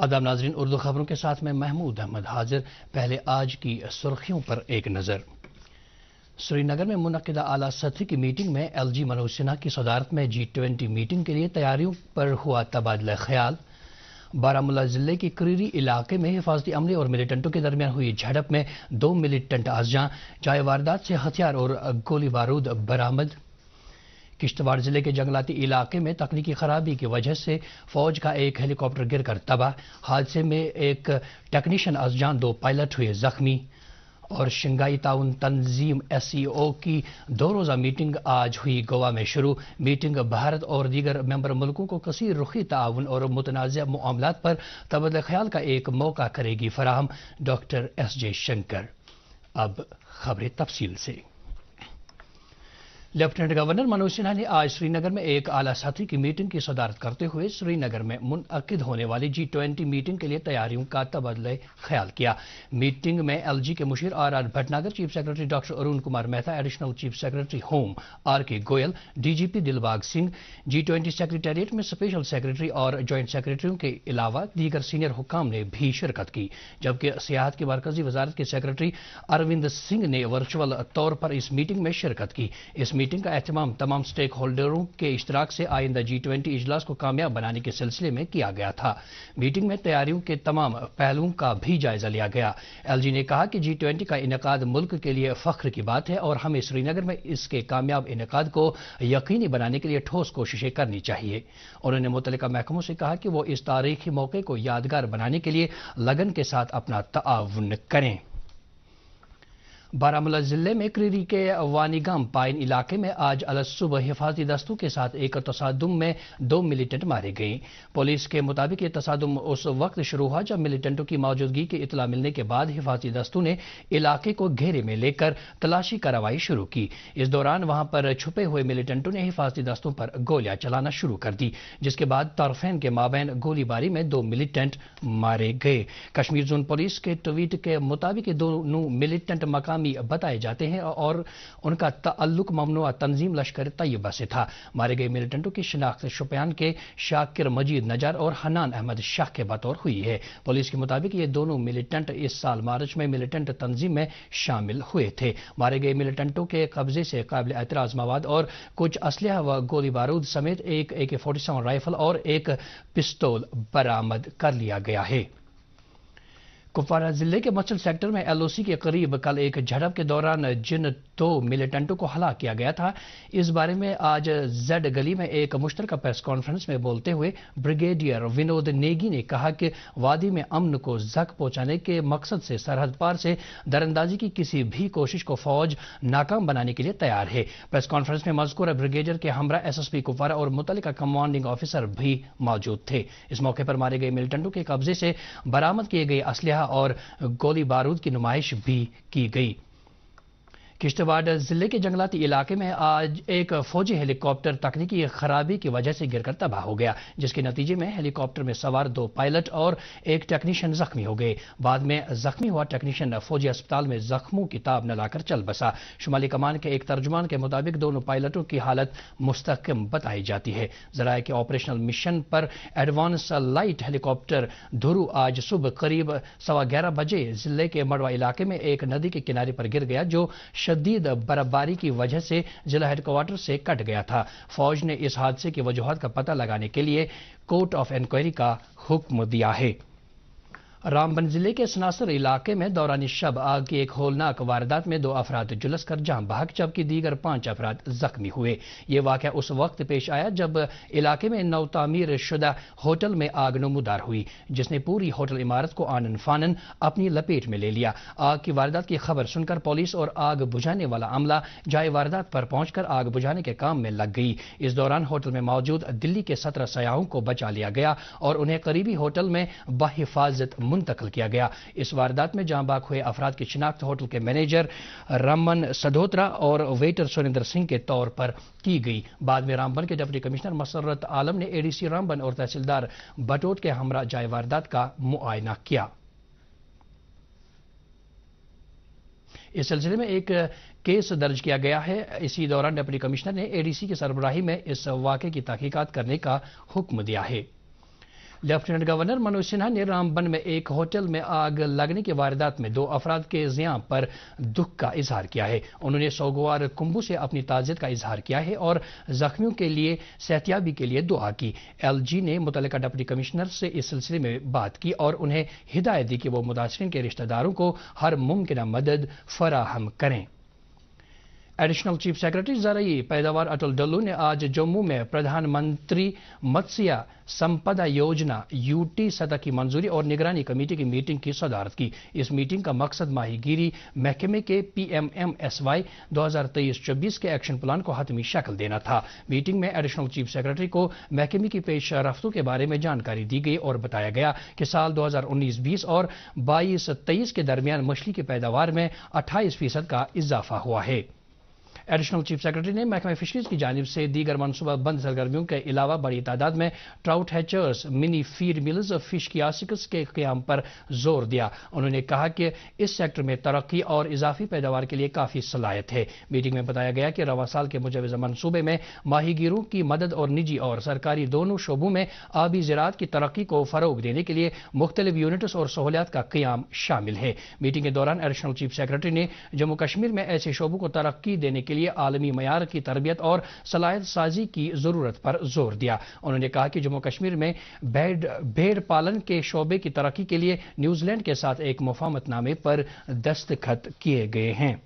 آداب ناظرین، اردو خبروں کے ساتھ میں محمود احمد حاضر۔ پہلے آج کی سرخیوں پر ایک نظر۔ سری نگر میں منعقدہ اعلیٰ سطحی کی میٹنگ میں ایل جی منوج سنہا کی صدارت میں G20 میٹنگ کے لیے تیاریوں پر ہوا تبادلہ خیال۔ بارہمولہ ضلع کے کریری علاقے میں حفاظتی عملے اور ملیٹنٹوں کے درمیان ہوئی جھڑپ میں 2 ملیٹنٹ ازجاں، جائے واردات سے ہتھیار اور گولی بارود برآمد۔ کشتواڑ ضلع کے جنگلاتی علاقے میں تکنیکی خرابی کی وجہ سے فوج کا ایک ہیلی کاپٹر گر کر تباہ، حادثے میں ایک ٹیکنیشین ازجاں 2 پائلٹ ہوئے زخمی۔ اور شنگھائی تعاون تنظیم SCO کی 2 روزہ میٹنگ آج ہوئی گوا میں شروع۔ میٹنگ بھارت اور دیگر ممبر ملکوں کو کثیر رخی تعاون اور متنازع معاملات پر تبادلہ خیال کا ایک موقع کرے گی فراہم: ڈاکٹر S.J. شنکر۔ اب خبریں تفصیل سے۔ لیفٹیننٹ گورنر منوج سنہا نے آج سری نگر میں ایک اعلیٰ سطحی کی میٹنگ کی صدارت کرتے ہوئے سری نگر میں منعقد ہونے والی G20 میٹنگ کے لیے تیاریوں کا تبادلہ خیال کیا۔ میٹنگ میں LG کے مشیر RR Bhatnagar, chief secretary doctor Arun Kumar Mehta, additional chief secretary home RK Goel, DGP Dilbagh Singh, G20 secretariat میں اسپیشل سیکرٹری اور جوائنٹ سیکرٹریوں کے علاوہ دیگر سینئر حکام نے بھی شرکت کی، جبکہ سیاحت کی مرکزی وزارت کے سیکرٹری اروند سنگھ نے ورچوئل طور پر اس میٹنگ میں شرکت کی۔ اس میٹنگ کا اہتمام تمام سٹیک ہولڈروں کے اشتراک سے آئندہ G20 اجلاس کو کامیاب بنانے کے سلسلے میں کیا گیا تھا۔ میٹنگ میں تیاریوں کے تمام پہلوؤں کا بھی جائزہ لیا گیا۔ LG نے کہا کہ G20 کا انعقاد ملک کے لیے فخر کی بات ہے اور ہمیں سری نگر میں اس کے کامیاب انعقاد کو یقینی بنانے کے لیے ٹھوس کوششیں کرنی چاہیے۔ انہوں نے متعلقہ محکموں سے کہا کہ وہ اس تاریخی موقع کو یادگار بنانے کے لیے لگن کے ساتھ اپنا تعاون کریں۔ بارہمولہ ضلع میں کریری کے وانیگام پائن علاقے میں آج الصبح حفاظتی دستوں کے ساتھ ایک تصادم میں 2 ملیٹنٹ مارے گئے۔ پولیس کے مطابق یہ تصادم اس وقت شروع ہوا جب ملیٹنٹوں کی موجودگی کی اطلاع ملنے کے بعد حفاظتی دستوں نے علاقے کو گھیرے میں لے کر تلاشی کارروائی شروع کی۔ اس دوران وہاں پر چھپے ہوئے ملیٹنٹوں نے حفاظتی دستوں پر گولیاں چلانا شروع کر دی، جس کے بعد طرفین کے مابین گولی باری میں 2 ملیٹنٹ مارے گئے۔ کشمیر زون پولیس کے ٹویٹ کے مطابق دونوں ملیٹنٹ مقامی بتائے جاتے ہیں اور ان کا تعلق ممنوعہ تنظیم لشکر طیبہ سے تھا۔ مارے گئے ملیٹنٹوں کی شناخت شوپیان کے شاکر مجید نجار اور حنان احمد شاہ کے بطور ہوئی ہے۔ پولیس کے مطابق یہ دونوں ملیٹنٹ اس سال مارچ میں ملیٹنٹ تنظیم میں شامل ہوئے تھے۔ مارے گئے ملیٹنٹوں کے قبضے سے قابل اعتراض مواد اور کچھ اسلحہ و گولی بارود سمیت ایک AK-47 رائفل اور ایک پستول برآمد کر لیا گیا ہے۔ کپواڑہ ضلع کے مچھل سیکٹر میں LOC کے قریب کل ایک جھڑپ کے دوران جن 2 ملیٹنٹوں کو ہلاک کیا گیا تھا، اس بارے میں آج زیڈ گلی میں ایک مشترکہ پریس کانفرنس میں بولتے ہوئے بریگیڈیئر ونود نیگی نے کہا کہ وادی میں امن کو زک پہنچانے کے مقصد سے سرحد پار سے دراندازی کی کسی بھی کوشش کو فوج ناکام بنانے کے لیے تیار ہے۔ پریس کانفرنس میں مذکورہ بریگیڈیئر کے ہمراہ SSP کپواڑہ اور متعلقہ کمانڈنگ آفیسر بھی موجود تھے۔ اس موقع پر مارے گئے ملیٹنٹوں کے قبضے سے برآمد کیے گئے اسلحہ اور گولی بارود کی نمائش بھی کی گئی۔ کشتواڑ ضلع کے جنگلاتی علاقے میں آج ایک فوجی ہیلی کاپٹر تکنیکی خرابی کی وجہ سے گر کر تباہ ہو گیا، جس کے نتیجے میں ہیلی کاپٹر میں سوار 2 پائلٹ اور ایک ٹیکنیشین زخمی ہو گئے۔ بعد میں زخمی ہوا ٹیکنیشین فوجی اسپتال میں زخموں کی تاب نہ لا کر چل بسا۔ شمالی کمان کے ایک ترجمان کے مطابق دونوں پائلٹوں کی حالت مستحکم بتائی جاتی ہے۔ ذرائع کے آپریشنل مشن پر ایڈوانس لائٹ ہیلی کاپٹر دھرو آج صبح قریب 11:15 بجے ضلع کے مڑوا علاقے میں ایک ندی کے کنارے پر گر گیا، جو شدید برفباری کی وجہ سے ضلع ہیڈ کوارٹر سے کٹ گیا تھا۔ فوج نے اس حادثے کی وجوہات کا پتہ لگانے کے لیے کورٹ آف انکوائری کا حکم دیا ہے۔ رامبن ضلع کے سناسر علاقے میں دوران شب آگ کی ایک ہولناک واردات میں 2 افراد جلس کر جاں بحق جبکہ دیگر 5 افراد زخمی ہوئے۔ یہ واقعہ اس وقت پیش آیا جب علاقے میں نو تعمیر شدہ ہوٹل میں آگ نمودار ہوئی، جس نے پوری ہوٹل عمارت کو آنن فانن اپنی لپیٹ میں لے لیا۔ آگ کی واردات کی خبر سن کر پولیس اور آگ بجھانے والا عملہ جائے واردات پر پہنچ کر آگ بجھانے کے کام میں لگ گئی۔ اس دوران ہوٹل میں موجود دلی کے 17 سیاحوں کو بچا لیا گیا اور انہیں قریبی ہوٹل میں بحفاظت منتقل کیا گیا۔ اس واردات میں جاں بحق ہوئے افراد کی شناخت ہوٹل کے مینیجر رمن سدھوترا اور ویٹر سریندر سنگھ کے طور پر کی گئی۔ بعد میں رامبن کے ڈپٹی کمشنر مسرت عالم نے ADC رامبن اور تحصیلدار بٹوٹ کے ہمراہ جائے واردات کا معائنہ کیا۔ اس سلسلے میں ایک کیس درج کیا گیا ہے۔ اسی دوران ڈپٹی کمشنر نے ADC کی سربراہی میں اس واقعے کی تحقیقات کرنے کا حکم دیا ہے۔ لیفٹیننٹ گورنر منوج سنہا نے رامبن میں ایک ہوٹل میں آگ لگنے کی واردات میں 2 افراد کے زیاں پر دکھ کا اظہار کیا ہے۔ انہوں نے سوگوار کمبو سے اپنی تعزیت کا اظہار کیا ہے اور زخمیوں کے لیے صحتیابی کے لیے دعا کی۔ ایل جی نے متعلقہ ڈپٹی کمشنر سے اس سلسلے میں بات کی اور انہیں ہدایت دی کہ وہ متاثرین کے رشتہ داروں کو ہر ممکنہ مدد فراہم کریں۔ ایڈیشنل چیف سیکرٹری زرعی پیداوار اٹل ڈلو نے آج جموں میں پردھان منتری متسیہ سمپدا یوجنا UT سطح کی منظوری اور نگرانی کمیٹی کی میٹنگ کی صدارت کی۔ اس میٹنگ کا مقصد ماہی گیری محکمے کے PMMSY 2023-24 کے ایکشن پلان کو حتمی شکل دینا تھا۔ میٹنگ میں ایڈیشنل چیف سیکرٹری کو محکمے کی پیش رفتوں کے بارے میں جانکاری دی گئی اور بتایا گیا کہ سال 2019-20 اور 22-23 کے درمیان مچھلی کی پیداوار میں 28% کا اضافہ ہوا ہے۔ ایڈیشنل چیف سیکرٹری نے محکمہ فشریز کی جانب سے دیگر منصوبہ بند سرگرمیوں کے علاوہ بڑی تعداد میں ٹراؤٹ ہیچرز، منی فیڈ ملز اور فش کیاسکس کے قیام پر زور دیا۔ انہوں نے کہا کہ اس سیکٹر میں ترقی اور اضافی پیداوار کے لیے کافی صلاحیت ہے۔ میٹنگ میں بتایا گیا کہ رواں سال کے مجوزہ منصوبے میں ماہی گیروں کی مدد اور نجی اور سرکاری دونوں شعبوں میں آبی زراعت کی ترقی کو فروغ دینے کے لیے مختلف یونٹس اور سہولیات کا قیام شامل ہے۔ میٹنگ کے دوران ایڈیشنل چیف سیکرٹری نے جموں کشمیر میں ایسے شعبوں کو ترقی دینے کے لیے عالمی معیار کی تربیت اور صلاحیت سازی کی ضرورت پر زور دیا۔ انہوں نے کہا کہ جموں کشمیر میں بھیڑ پالن کے شعبے کی ترقی کے لیے نیوزی لینڈ کے ساتھ ایک مفاہمت نامے پر دستخط کیے گئے ہیں۔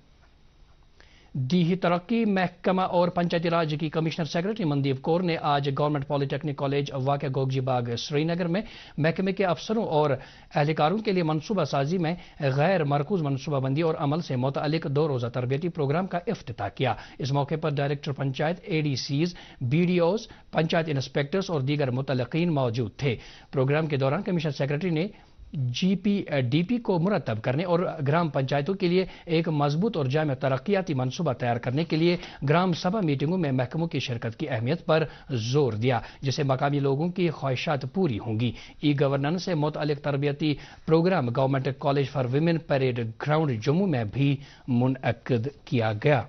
دیہی ترقی محکمہ اور پنچایتی راج کی کمشنر سیکرٹری مندیپ کور نے آج گورنمنٹ پالی ٹیکنک کالج واقع گوگجی باغ سری نگر میں محکمے کے افسروں اور اہلکاروں کے لیے منصوبہ سازی میں غیر مرکوز منصوبہ بندی اور عمل سے متعلق 2 روزہ تربیتی پروگرام کا افتتاح کیا۔ اس موقع پر director panchayat, ADCs، BDOs، panchayat inspectors اور دیگر متعلقین موجود تھے۔ پروگرام کے دوران کمشنر سیکرٹری نے GPDP کو مرتب کرنے اور گرام پنچایتوں کے لیے ایک مضبوط اور جامع ترقیاتی منصوبہ تیار کرنے کے لیے گرام سبھا میٹنگوں میں محکموں کی شرکت کی اہمیت پر زور دیا، جس سے مقامی لوگوں کی خواہشات پوری ہوں گی۔ ای گورننس سے متعلق تربیتی programme government college for women parade ground Jammu میں بھی منعقد کیا گیا۔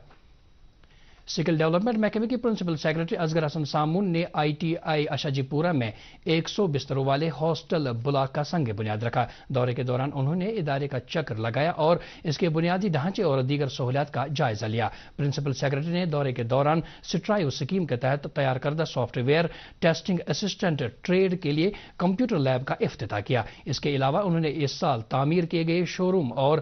سکل ڈیولپمنٹ محکمے کے پرنسپل سیکرٹری اصغر حسن سامون نے ITI اشاجی پورہ میں 100 بستروں والے ہاسٹل بلاک کا سنگ بنیاد رکھا۔ دورے کے دوران انہوں نے ادارے کا چکر لگایا اور اس کے بنیادی ڈھانچے اور دیگر سہولیات کا جائزہ لیا۔ پرنسپل سیکرٹری نے دورے کے دوران سٹرائیو اسکیم کے تحت تیار کردہ software testing assistant trade کے لیے کمپیوٹر لیب کا افتتاح کیا۔ اس کے علاوہ انہوں نے اس سال تعمیر کیے گئے شو روم اور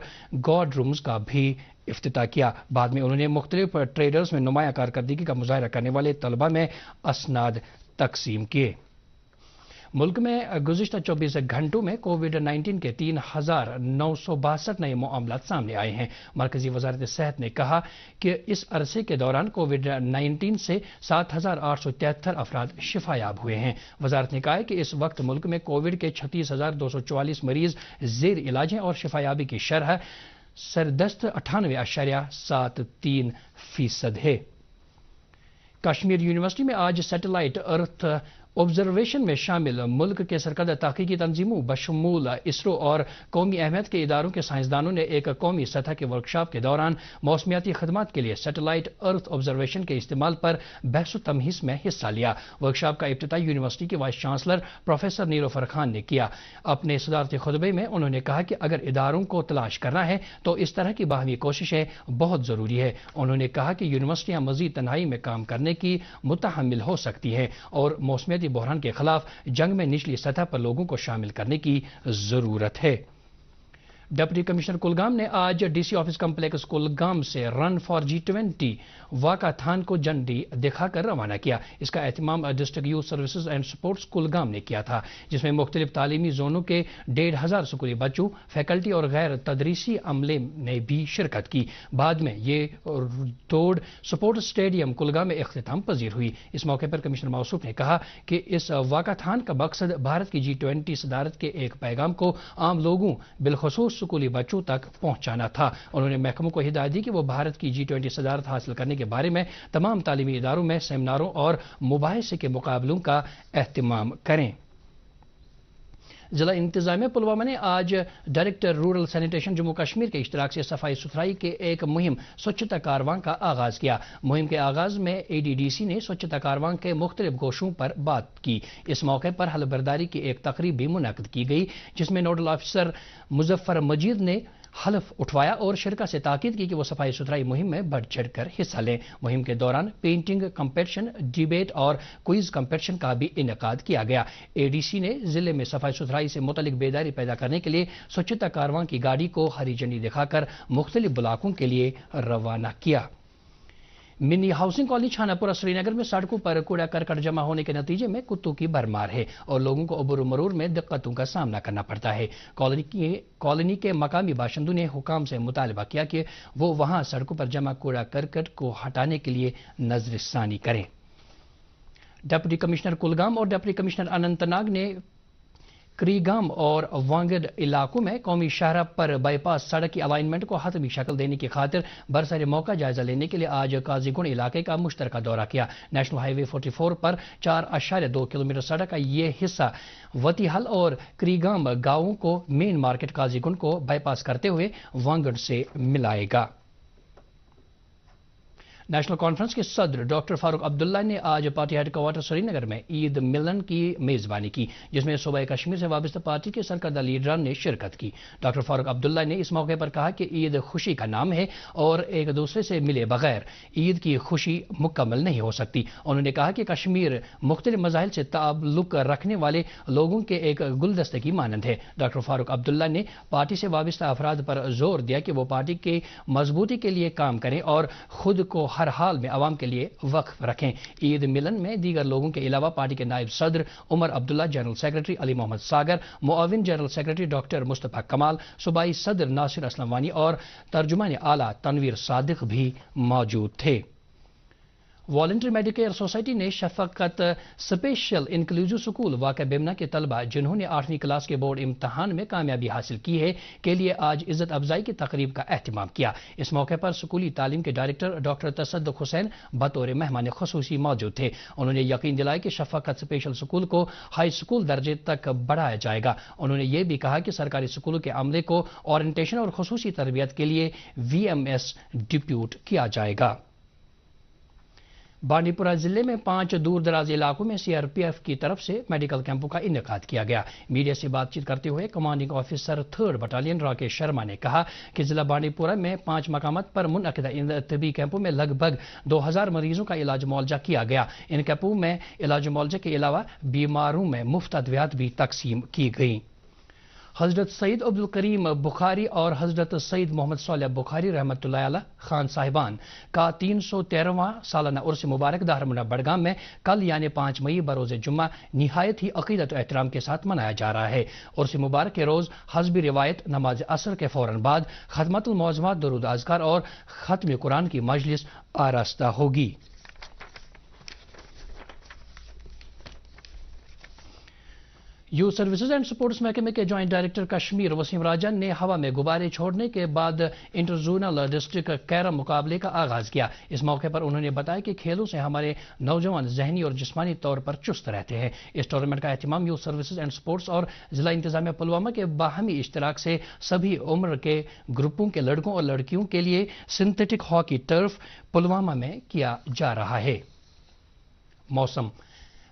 گارڈ رومز کا بھی افتتاح کیا۔ بعد میں انہوں نے مختلف ٹریڈرز میں نمایاں کارکردگی کا مظاہرہ کرنے والے طلباء میں اسناد تقسیم کیے۔ ملک میں گزشتہ 24 گھنٹوں میں کووڈ-19 کے 3,962 نئے معاملات سامنے آئے ہیں۔ مرکزی وزارت صحت نے کہا کہ اس عرصے کے دوران کووڈ-19 سے 7,873 افراد شفا یاب ہوئے ہیں۔ وزارت نے کہا ہے کہ اس وقت ملک میں کووڈ کے 36,244 مریض زیر علاج ہیں اور شفا یابی کی شرح سردست 98.73% ہے۔ کشمیر یونیورسٹی میں آج سیٹلائٹ ارتھ آبزرویشن میں شامل ملک کے سرکردہ تحقیقی تنظیموں بشمول اسرو اور قومی اہمیت کے اداروں کے سائنسدانوں نے ایک قومی سطح کے ورکشاپ کے دوران موسمیاتی خدمات کے لیے سیٹلائٹ ارتھ آبزرویشن کے استعمال پر بحث و تمہیس میں حصہ لیا۔ ورکشاپ کا افتتاح یونیورسٹی کے وائس چانسلر پروفیسر نیلوفر خان نے کیا۔ اپنے صدارتی خطبے میں انہوں نے کہا کہ اگر اداروں کو تلاش کرنا ہے تو اس طرح کی باہمی کوششیں بہت ضروری ہے۔ انہوں نے کہا کہ یونیورسٹیاں مزید تنہائی میں کام کرنے کی متحمل ہو سکتی ہیں اور موسمیاتی بحران کے خلاف جنگ میں نچلی سطح پر لوگوں کو شامل کرنے کی ضرورت ہے۔ ڈپٹی کمشنر کلگام نے آج DC آفس کمپلیکس کلگام سے رن فار G20 واکاتھان کو جھنڈی دکھا کر روانہ کیا۔ اس کا اہتمام district youth services and sports Kulgam نے کیا تھا، جس میں مختلف تعلیمی زونوں کے 1,500 اسکولی بچوں، فیکلٹی اور غیر تدریسی عملے نے بھی شرکت کی۔ بعد میں یہ دوڑ سپورٹس اسٹیڈیم کلگام میں اختتام پذیر ہوئی۔ اس موقع پر کمشنر موصوف نے کہا کہ اس واکاتھان کا مقصد بھارت کی G20 صدارت کے ایک پیغام کو عام لوگوں بالخصوص اسکولی بچوں تک پہنچانا تھا۔ انہوں نے محکموں کو ہدایت دی کہ وہ بھارت کی G20 صدارت حاصل کرنے کے بارے میں تمام تعلیمی اداروں میں سیمیناروں اور مباحثے کے مقابلوں کا اہتمام کریں۔ ضلع انتظامیہ پلوامہ نے آج director rural sanitation Jammu Kashmir کے اشتراک سے صفائی ستھرائی کے ایک مہم سوچھتا کارواں کا آغاز کیا۔ مہم کے آغاز میں ADDC نے سوچھتا کارواں کے مختلف گوشوں پر بات کی۔ اس موقع پر حلف برداری کی ایک تقریب بھی منعقد کی گئی جس میں نوڈل آفیسر مظفر مجید نے حلف اٹھوایا اور شرکا سے تاکید کی کہ وہ صفائی ستھرائی مہم میں بڑھ چڑھ کر حصہ لیں۔ مہم کے دوران پینٹنگ کمپٹیشن، ڈیبیٹ اور کوئز کمپٹیشن کا بھی انعقاد کیا گیا۔ ADC نے ضلع میں صفائی ستھرائی سے متعلق بیداری پیدا کرنے کے لیے سوچھتا کارواں کی گاڑی کو ہری جھنڈی دکھا کر مختلف بلاکوں کے لیے روانہ کیا۔ منی ہاؤسنگ کالونی چھانا پورہ سری نگر میں سڑکوں پر کوڑا کرکٹ جمع ہونے کے نتیجے میں کتوں کی بھرمار ہے اور لوگوں کو عبور و مرور میں دقتوں کا سامنا کرنا پڑتا ہے۔ کالونی کے مقامی باشندوں نے حکام سے مطالبہ کیا کہ وہ وہاں سڑکوں پر جمع کوڑا کرکٹ کو ہٹانے کے لیے نظر ثانی کریں۔ ڈپٹی کمشنر کلگام اور ڈپٹی کمشنر اننت ناگ نے کریگام اور وانگڈ علاقوں میں قومی شاہراہ پر بائی پاس سڑک کی الائنمنٹ کو حتمی شکل دینے کی خاطر برسر موقع جائزہ لینے کے لیے آج قاضی گنڈ علاقے کا مشترکہ دورہ کیا۔ نیشنل ہائی وے 44 پر 4.2 کلومیٹر سڑک کا یہ حصہ وتی حل اور کریگام گاؤں کو مین مارکیٹ قاضی گنڈ کو بائی پاس کرتے ہوئے وانگڈ سے ملائے گا۔ نیشنل کانفرنس کے صدر ڈاکٹر فاروق عبداللہ نے آج پارٹی ہیڈ کوارٹر سری نگر میں عید ملن کی میزبانی کی جس میں صوبہ کشمیر سے وابستہ پارٹی کے سرکردہ لیڈران نے شرکت کی۔ ڈاکٹر فاروق عبداللہ نے اس موقع پر کہا کہ عید خوشی کا نام ہے اور ایک دوسرے سے ملے بغیر عید کی خوشی مکمل نہیں ہو سکتی۔ انہوں نے کہا کہ کشمیر مختلف مذاہب سے تعلق رکھنے والے لوگوں کے ایک گلدستے کی مانند ہے۔ ڈاکٹر فاروق عبداللہ نے پارٹی سے وابستہ افراد پر زور دیا کہ وہ پارٹی کی مضبوطی کے لیے کام کریں اور خود کو ہر حال میں عوام کے لیے وقف رکھیں۔ عید ملن میں دیگر لوگوں کے علاوہ پارٹی کے نائب صدر عمر عبداللہ، جنرل سیکرٹری علی محمد ساگر، معاون جنرل سیکرٹری ڈاکٹر مصطفیٰ کمال، صوبائی صدر ناصر اسلم وانی اور ترجمان اعلیٰ تنویر صادق بھی موجود تھے۔ والنٹری میڈیکیئر سوسائٹی نے شفقت اسپیشل انکلوزیو اسکول واقع بیمنا کے طلبہ جنہوں نے 8ویں کلاس کے بورڈ امتحان میں کامیابی حاصل کی ہے کے لیے آج عزت افزائی کی تقریب کا اہتمام کیا۔ اس موقع پر اسکولی تعلیم کے ڈائریکٹر ڈاکٹر تصدق حسین بطور مہمان خصوصی موجود تھے۔ انہوں نے یقین دلایا کہ شفقت اسپیشل اسکول کو ہائی اسکول درجے تک بڑھایا جائے گا۔ انہوں نے یہ بھی کہا کہ سرکاری اسکولوں کے عملے کو اورینٹیشن اور خصوصی تربیت کے لیے VMS ڈپیوٹ کیا جائے گا۔ بانڈی پورہ ضلع میں 5 دور دراز علاقوں میں CRPF کی طرف سے میڈیکل کیمپوں کا انعقاد کیا گیا۔ میڈیا سے بات چیت کرتے ہوئے commanding officer 3rd battalion Rakesh Sharma نے کہا کہ ضلع بانڈی پورہ میں 5 مقامات پر منعقدہ ان طبی کیمپوں میں لگ بھگ 2000 مریضوں کا علاج معالجہ کیا گیا۔ ان کیمپوں میں علاج معالجہ کے علاوہ بیماروں میں مفت ادویات بھی تقسیم کی گئیں۔ حضرت سید عبدالکریم بخاری اور حضرت سید محمد صالح بخاری رحمۃ اللہ علیہ خان صاحبان کا 313واں سالانہ عرس مبارک دارالمنہ بڑگام میں کل یعنی 5 مئی بروز جمعہ نہایت ہی عقیدت و احترام کے ساتھ منایا جا رہا ہے۔ عرس مبارک کے روز حسب روایت نماز عصر کے فوراً بعد ختمۃ المعظمات، درود اذکار اور ختم قرآن کی مجلس آراستہ ہوگی۔ یوتھ سروسز اینڈ سپورٹس محکمے کے جوائنٹ ڈائریکٹر کشمیر وسیم راجن نے ہوا میں غبارے چھوڑنے کے بعد انٹر زونل ڈسٹرکٹ کیرم مقابلے کا آغاز کیا۔ اس موقع پر انہوں نے بتایا کہ کھیلوں سے ہمارے نوجوان ذہنی اور جسمانی طور پر چست رہتے ہیں۔ اس ٹورنامنٹ کا اہتمام یوتھ سروسز اینڈ سپورٹس اور ضلع انتظامیہ پلوامہ کے باہمی اشتراک سے سبھی عمر کے گروپوں کے لڑکوں اور لڑکیوں کے لیے سنتھیٹک ہاکی ٹرف پلوامہ میں کیا جا رہا ہے۔ موسم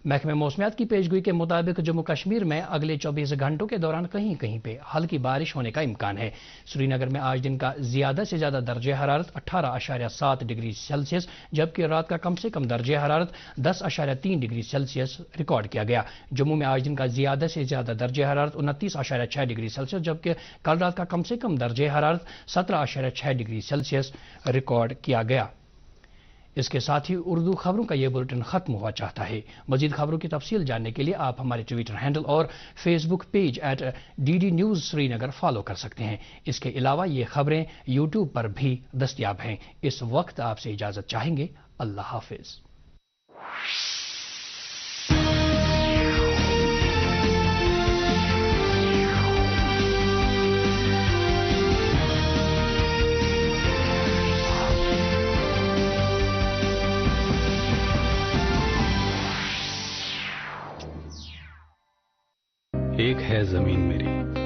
محکمہ موسمیات کی پیشگوئی کے مطابق جموں کشمیر میں اگلے 24 گھنٹوں کے دوران کہیں کہیں پہ ہلکی بارش ہونے کا امکان ہے۔ سری نگر میں آج دن کا زیادہ سے زیادہ درجہ حرارت 18.7 ڈگری سیلسیس جبکہ رات کا کم سے کم درجہ حرارت 10.3 ڈگری سیلسیس ریکارڈ کیا گیا۔ جموں میں آج دن کا زیادہ سے زیادہ درجہ حرارت 29.6 ڈگری سیلسیس جبکہ کل رات کا کم سے کم درجہ حرارت 17.6 ڈگری سیلسیس ریکارڈ کیا گیا۔ اس کے ساتھ ہی اردو خبروں کا یہ بلٹن ختم ہوا چاہتا ہے۔ مزید خبروں کی تفصیل جاننے کے لیے آپ ہمارے ٹویٹر ہینڈل اور Facebook page @DD News Srinagar follow کر سکتے ہیں۔ اس کے علاوہ یہ خبریں YouTube پر بھی دستیاب ہیں۔ اس وقت آپ سے اجازت چاہیں گے۔ اللہ حافظ۔ ایک ہے زمین میری